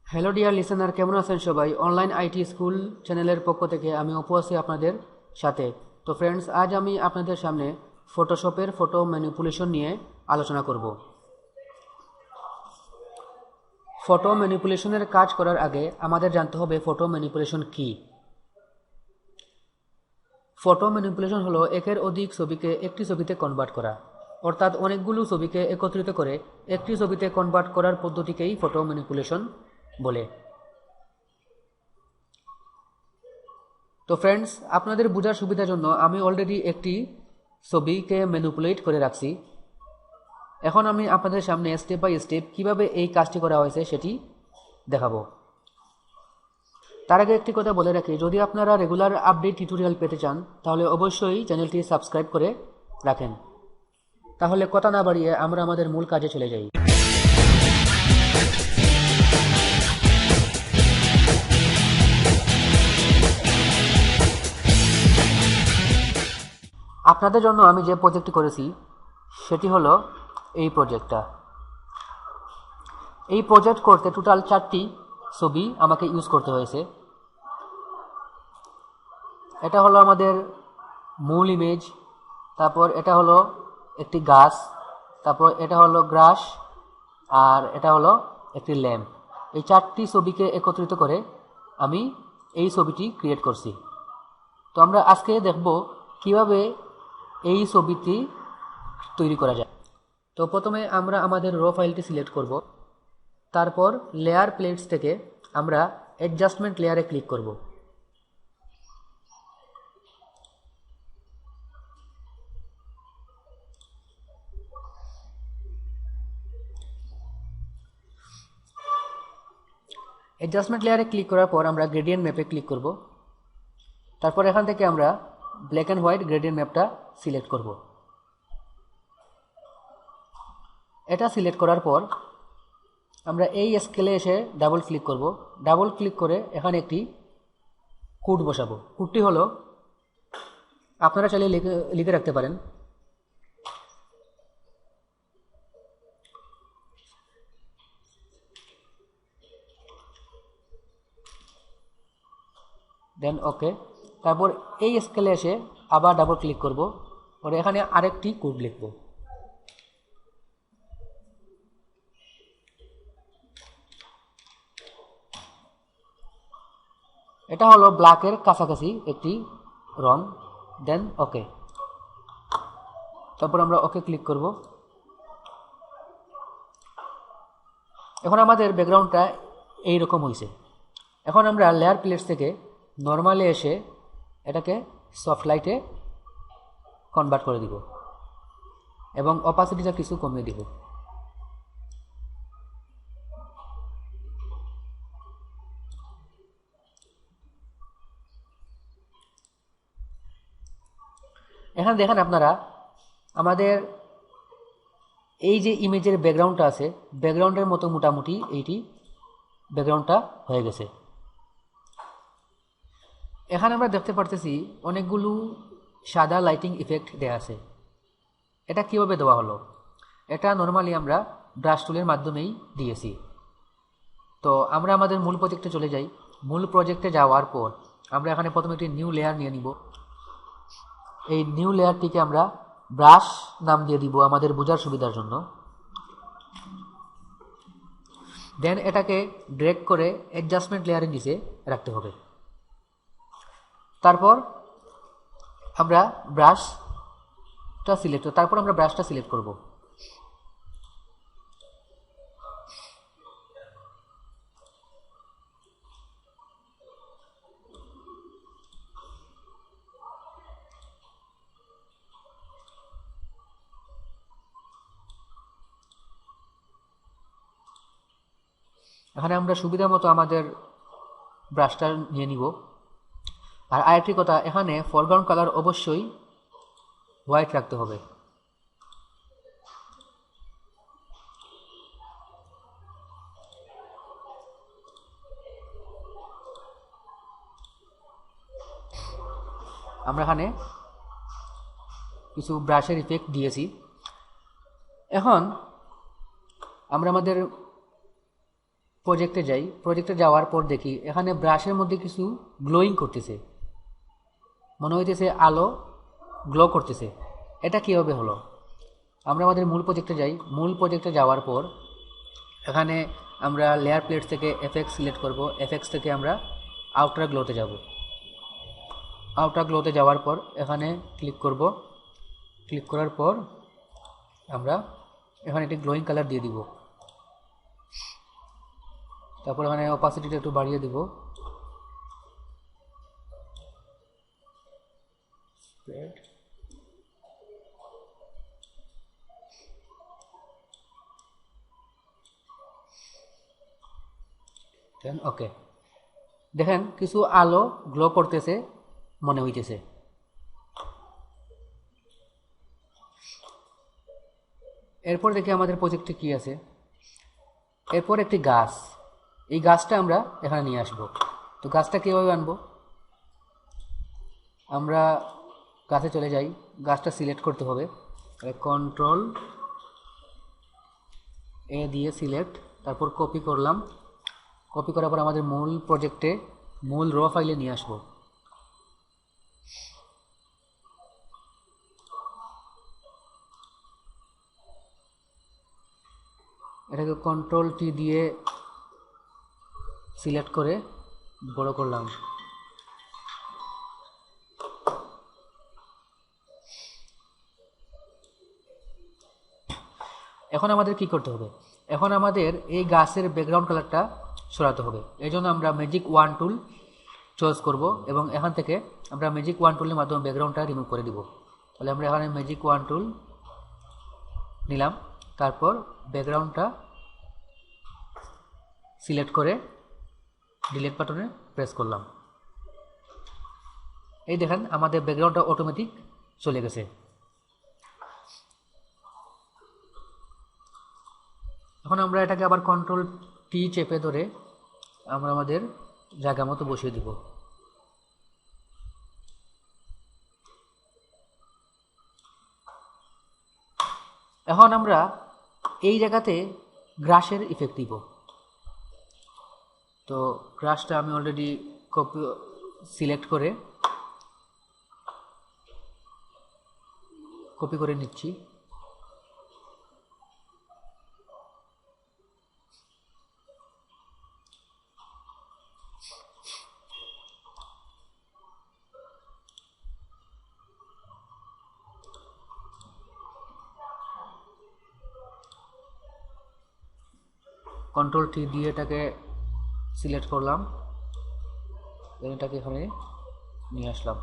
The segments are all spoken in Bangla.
হ্যালো ডিয়ার লিসেনার, কেমন আছেন সবাই? অনলাইন আইটি স্কুল চ্যানেলের পক্ষ থেকে আমি অপু আছি আপনাদের সাথে। তো ফ্রেন্ডস, আজ আমি আপনাদের সামনে ফটোশপের ফটো ম্যানিপুলেশন নিয়ে আলোচনা করব। ফটো ম্যানিপুলেশনের কাজ করার আগে আমাদের জানতে হবে ফটো ম্যানিপুলেশন কী। ফটো ম্যানিপুলেশন হলো একের অধিক ছবিকে একটি ছবিতে কনভার্ট করা, অর্থাৎ অনেকগুলো ছবিকে একত্রিত করে একটি ছবিতে কনভার্ট করার পদ্ধতিকেই ফটো ম্যানিপুলেশন বলে। তো ফ্রেন্ডস, আপনাদের বোঝার সুবিধার জন্য আমি অলরেডি একটি ছবিকে ম্যানিপুলেট করে রাখছি। এখন আমি আপনাদের সামনে স্টেপ বাই স্টেপ কীভাবে এই কাজটি করা হয়েছে সেটি দেখাবো। তার আগে একটি কথা বলে রাখি, যদি আপনারা রেগুলার আপডেট টিউটোরিয়াল পেতে চান তাহলে অবশ্যই চ্যানেলটি সাবস্ক্রাইব করে রাখেন। তাহলে কথা না বাড়িয়ে আমরা আমাদের মূল কাজে চলে যাই। আপনাদের জন্য আমি যে প্রজেক্টটি করেছি সেটি হলো এই প্রজেক্টটা। এই প্রজেক্ট করতে টোটাল 4টি ছবি আমাকে ইউজ করতে হয়েছে। এটা হলো আমাদের মূল ইমেজ, তারপর এটা হলো একটি গাছ, তারপর এটা হলো গ্রাস, আর এটা হলো একটি ল্যাম্প। এই 4টি ছবিকে একত্রিত করে আমি এই ছবিটি ক্রিয়েট করছি। তো আমরা আজকে দেখব কিভাবে এই ছবিটি তৈরি করা যায়। তো প্রথমে আমরা আমাদের র ফাইলটি সিলেক্ট করব। তারপর লেয়ার প্লেটস থেকে আমরা অ্যাডজাস্টমেন্ট লেয়ারে ক্লিক করব। অ্যাডজাস্টমেন্ট লেয়ারে ক্লিক করার পর আমরা গ্রেডিয়েন্ট ম্যাপে ক্লিক করব। তারপর এখান থেকে আমরা ব্ল্যাক অ্যান্ড হোয়াইট গ্রেডিয়েন্ট ম্যাপটা সিলেক্ট করব। এটা সিলেক্ট করার পর আমরা এই স্কেলে এসে ডাবল ক্লিক করব। ডাবল ক্লিক করে এখানে একটি কোড বসাবো। কোডটি হলো, আপনারা চাইলে লিখে রাখতে পারেন, দেন ওকে। তারপর এই স্কেলে এসে আবার ডাবল ক্লিক করব, পরে এখানে আরেকটি কোড লিখব। এটা হলো ব্ল্যাকের কাছাকাছি একটি রং, দেন ওকে। তারপর আমরা ওকে ক্লিক করব। এখন আমাদের ব্যাকগ্রাউন্ডটা এইরকম হয়েছে। এখন আমরা লেয়ার প্লেটস থেকে নর্মালে এসে এটাকে সফট লাইটে কনভার্ট করে দিব এবং অপাসিটিটা কিছু কমিয়ে দিব। এখানে দেখেন আপনারা আমাদের এই যে ইমেজের ব্যাকগ্রাউন্ডটা আছে, ব্যাকগ্রাউন্ডের মতো মোটামুটি এইটি ব্যাকগ্রাউন্ডটা হয়ে গেছে। এখানে আমরা দেখতে পারতেছি অনেকগুলো সাদা লাইটিং ইফেক্ট দেওয়া আছে। এটা কিভাবে দেওয়া হলো? এটা নর্মালি আমরা ব্রাশ টুলের মাধ্যমেই দিয়েছি। তো আমরা আমাদের মূল প্রজেক্টে চলে যাই। মূল প্রজেক্টে যাওয়ার পর আমরা এখানে প্রথমে একটি নিউ লেয়ার নিয়ে নিব। এই নিউ লেয়ারটিকে আমরা ব্রাশ নাম দিয়ে দিব আমাদের বোঝার সুবিধার জন্য। দেন এটাকে ড্র্যাগ করে অ্যাডজাস্টমেন্ট লেয়ারের নিচে রাখতে হবে। তারপর আমরা ব্রাশটা সিলেক্ট করব। এখানে আমরা সুবিধা মতো আমাদের ব্রাশটা নিয়ে নিব। আর আরেকটি কথা, এখানে ফরগ্রাউন্ড কালার অবশ্যই হোয়াইট রাখতে হবে। আমরা এখানে কিছু ব্রাশের ইফেক্ট দিয়েছি। এখন আমরা আমাদের প্রজেক্টে যাই, প্রজেক্টে যাওয়ার পর দেখি এখানে ব্রাশের মধ্যে কিছু গ্লোয়িং করতেছে, মনে হইতেছে আলো গ্লো করতেছে। এটা কীভাবে হলো? আমরা আমাদের মূল প্রজেক্টে যাই, মূল প্রজেক্টে যাওয়ার পর এখানে আমরা লেয়ার প্লেট থেকে এফএক্স সিলেক্ট করব, এফএক্স থেকে আমরা আউটার গ্লোতে যাব। আউটার গ্লোতে যাওয়ার পর এখানে ক্লিক করব, ক্লিক করার পর আমরা এখানে একটি গ্লোয়িং কালার দিয়ে দিব। তারপর এখানে অপাসিটিটা একটু বাড়িয়ে দিব, দেন ওকে। দেখেন কিছু আলো গ্লো করতেছে মনে হইতেছে। এরপর দেখি আমাদের প্রজেক্টে কি আছে। এরপর একটি গাছ, এই গাছটা আমরা এখানে নিয়ে আসব। তো গাছটা কীভাবে আনবো? আমরা গাছে চলে যাই, গাছটা সিলেক্ট করতে হবে, কন্ট্রোল এ দিয়ে সিলেক্ট, তারপর কপি করলাম, কপি করার পর আমাদের মূল প্রজেক্টে মূল র ফাইলে নিয়ে আসব। এটাকে কন্ট্রোল টি দিয়ে সিলেক্ট করে বড় করলাম। এখন আমাদের কি করতে হবে? এখন আমাদের এই গাছের ব্যাকগ্রাউন্ড কালারটা সরাতে হবে। এই জন্য আমরা ম্যাজিক ওয়ান টুল চয়েস করব এবং এখান থেকে আমরা ম্যাজিক ওয়ান টুলের মাধ্যমে ব্যাকগ্রাউন্ডটা রিমুভ করে দিব। তাহলে আমরা এখানে ম্যাজিক ওয়ান টুল নিলাম, তারপর ব্যাকগ্রাউন্ডটা সিলেক্ট করে ডিলিট বাটনে প্রেস করলাম। এই দেখেন আমাদের ব্যাকগ্রাউন্ডটা অটোমেটিক চলে গেছে। এখন আমরা এটাকে আবার কন্ট্রোল টি চেপে ধরে আমরা আমাদের জায়গা মতো বসিয়ে দিব। এখন আমরা এই জায়গাতে গ্রাসের ইফেক্ট দিব। তো গ্রাসটা আমি অলরেডি কপি সিলেক্ট করে কপি করে নিচ্ছি। কন্ট্রোল টি দিয়ে এটাকে সিলেক্ট করলাম, এটাকে এখানে নিয়ে আসলাম।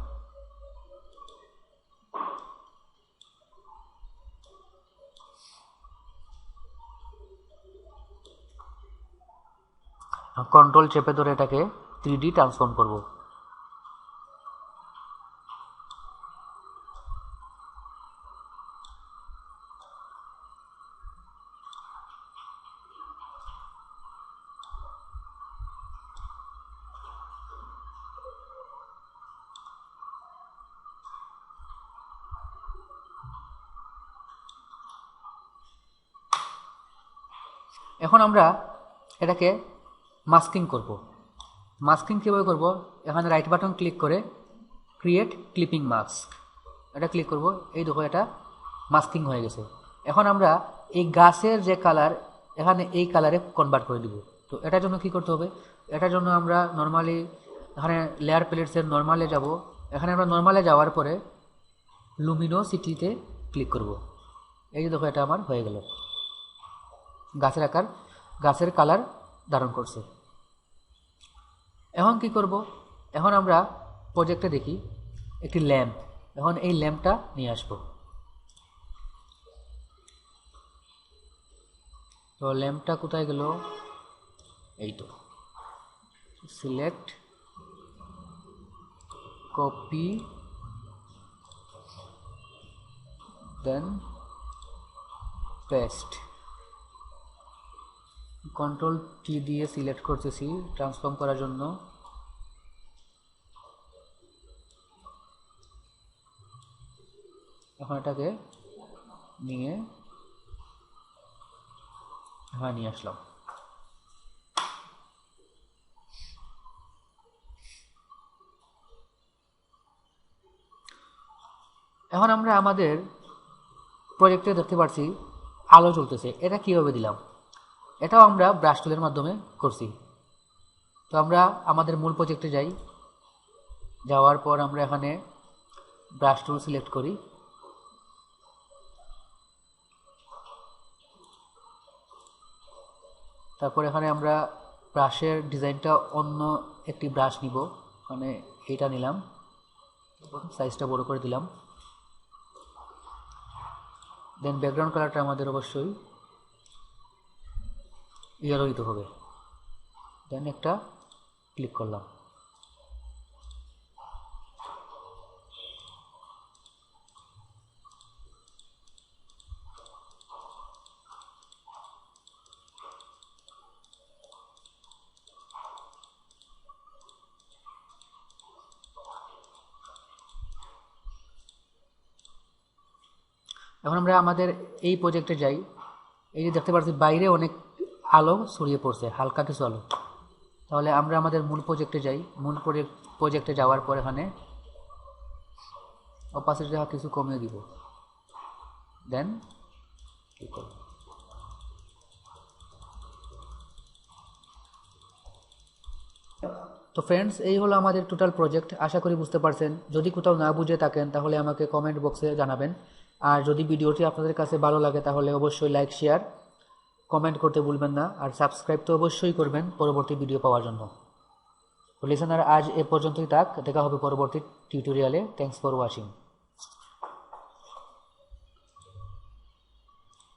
কন্ট্রোল চেপে ধরে এটাকে 3D ট্রান্সফর্ম করব। এখন আমরা এটাকে মাস্কিং করব। মাস্কিং কীভাবে করব? এখানে রাইট বাটন ক্লিক করে ক্রিয়েট ক্লিপিং মাস্ক, এটা ক্লিক করব। এই দেখো এটা মাস্কিং হয়ে গেছে। এখন আমরা এই গাছের যে কালার এখানে এই কালারে কনভার্ট করে দিব। তো এটার জন্য কি করতে হবে? এটার জন্য আমরা নর্মালি এখানে লেয়ার প্লেটসের নর্মালে যাব। এখানে আমরা নর্মালে যাওয়ার পরে লুমিনোসিটিতে ক্লিক করব। এই যে দেখো এটা আমার হয়ে গেল, গাছের আকার গাছের কালার ধারণ করছে। এখন কি করব? এখন আমরা প্রজেক্টে দেখি একটি ল্যাম্প, এখন এই ল্যাম্পটা নিয়ে আসব। তো ল্যাম্পটা কোথায় গেল? এই তো, সিলেক্ট, কপি, দেন পেস্ট। কন্ট্রোল টি দিয়ে সিলেক্ট করতেছি ট্রান্সফর্ম করার জন্য। এখন এটাকে নিয়ে নিয়ে আসলাম। এখন আমরা আমাদের প্রজেক্টে দেখতে পাচ্ছি আলো জ্বলতেছে, এটা কিভাবে দিলাম? এটাও আমরা ব্রাশ টুলের মাধ্যমে করছি। তো আমরা আমাদের মূল প্রজেক্টে যাই, যাওয়ার পর আমরা এখানে ব্রাশ টুল সিলেক্ট করি, তারপর এখানে আমরা ব্রাশের ডিজাইনটা অন্য একটি ব্রাশ নিব, মানে এইটা নিলাম, সাইজটা বড় করে দিলাম। দেন ব্যাকগ্রাউন্ড কালারটা আমাদের অবশ্যই ইয়েলো দিতে হবে। দেন একটা ক্লিক করলাম। এখন আমরা আমাদের এই প্রজেক্টে যাই, এই যে দেখতে পাচ্ছি বাইরে অনেক আলো ছড়িয়ে পড়ছে, হালকা কিছু আলো। তাহলে আমরা আমাদের মূল প্রজেক্টে যাই, মূল প্রজেক্টে যাওয়ার পর এখানে অপাসিটি কিছু কমিয়ে দিব, দেন কি করব। তো ফ্রেন্ডস, এই হলো আমাদের টোটাল প্রজেক্ট। আশা করি বুঝতে পারছেন। যদি কোথাও না বুঝে থাকেন তাহলে আমাকে কমেন্ট বক্সে জানাবেন। আর যদি ভিডিওটি আপনাদের কাছে ভালো লাগে তাহলে অবশ্যই লাইক, শেয়ার, কমেন্ট করতে ভুলবেন না। আর সাবস্ক্রাইব তো অবশ্যই করবেন পরবর্তী ভিডিও পাওয়ার জন্য। তো লিসেনার, আজ এ পর্যন্তই থাক, দেখা হবে পরবর্তী টিউটোরিয়ালে। Thanks for watching.